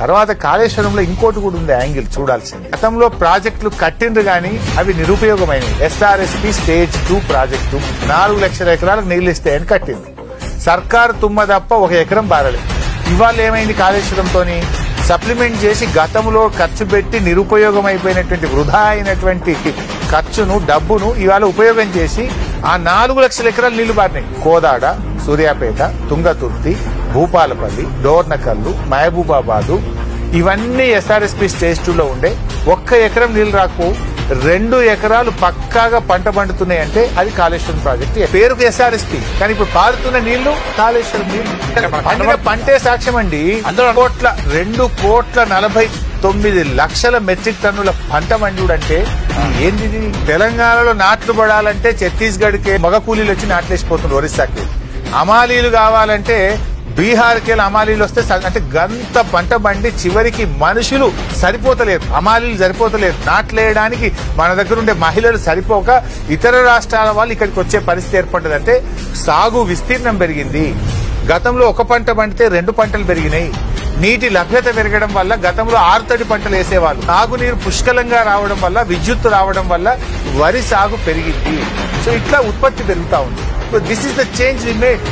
తర్వాత కాళేశ్వరంలో ఇంకోటి కూడా ఉంది యాంగిల్ చూడాల్సింది. గతంలో ప్రాజెక్టులు కట్టిండ్రు గానీ అవి నిరుపయోగమైనవి. SRSP స్టేజ్ 2 ప్రాజెక్టు 4 లక్షల ఎకరాలకు నీళ్లు ఇస్తాయని కట్టింది. సర్కారు తుమ్మ తప్ప 1 ఎకరం బారలేదు. ఇవాళ ఏమైంది? కాళేశ్వరంతోని సప్లిమెంట్ చేసి గతంలో ఖర్చు పెట్టి నిరుపయోగం అయిపోయినటువంటి వృధా అయినటువంటి ఖర్చును డబ్బును ఇవాళ ఉపయోగం చేసి ఆ 4 లక్షల ఎకరాలు నీళ్లు బారినాయి. కోదాడ, సూర్యాపేట, తుంగతుర్తి, భూపాలపల్లి, డోర్నకల్లు, మహబూబాబాదు ఇవన్నీ SRSP స్టేజ్ 2లో ఉండే. 1 ఎకరం నీళ్లు రాకు 2 ఎకరాలు పక్కాగా పంట పండుతున్నాయంటే అది కాళేశ్వరం ప్రాజెక్టు. పేరుకు SRSP కానీ ఇప్పుడు పారుతున్న నీళ్లు కాళేశ్వరం నీళ్లు. పంటే సాక్ష్యం అండి. 2,49 లక్షల మెట్రిక్ టన్నుల పంట మంజూడంటే ఏంది? తెలంగాణలో నాట్లు పడాలంటే ఛత్తీస్గఢ్కే మగ కూలీలు వచ్చి నాట్లేసిపోతున్నారు. ఒరిస్సాకి అమాలీలు కావాలంటే బీహార్కి అమాలీలు వస్తే అంటే గంత పంట బండి చివరికి మనుషులు సరిపోతలేరు, అమాలీలు సరిపోతలేరు. నాట్లేయడానికి మన దగ్గర ఉండే మహిళలు సరిపోక ఇతర రాష్ట్రాల వాళ్ళు ఇక్కడికి వచ్చే పరిస్థితి ఏర్పడ్డదంటే సాగు విస్తీర్ణం పెరిగింది. గతంలో 1 పంట పండితే 2 పంటలు పెరిగినాయి. నీటి లభ్యత పెరగడం వల్ల గతంలో 6 తడి పంటలు వేసేవాళ్ళు. సాగునీరు పుష్కలంగా రావడం వల్ల, విద్యుత్తు రావడం వల్ల వరి సాగు పెరిగింది. సో ఇట్లా ఉత్పత్తి పెరుగుతా ఉంది. This is the change we made.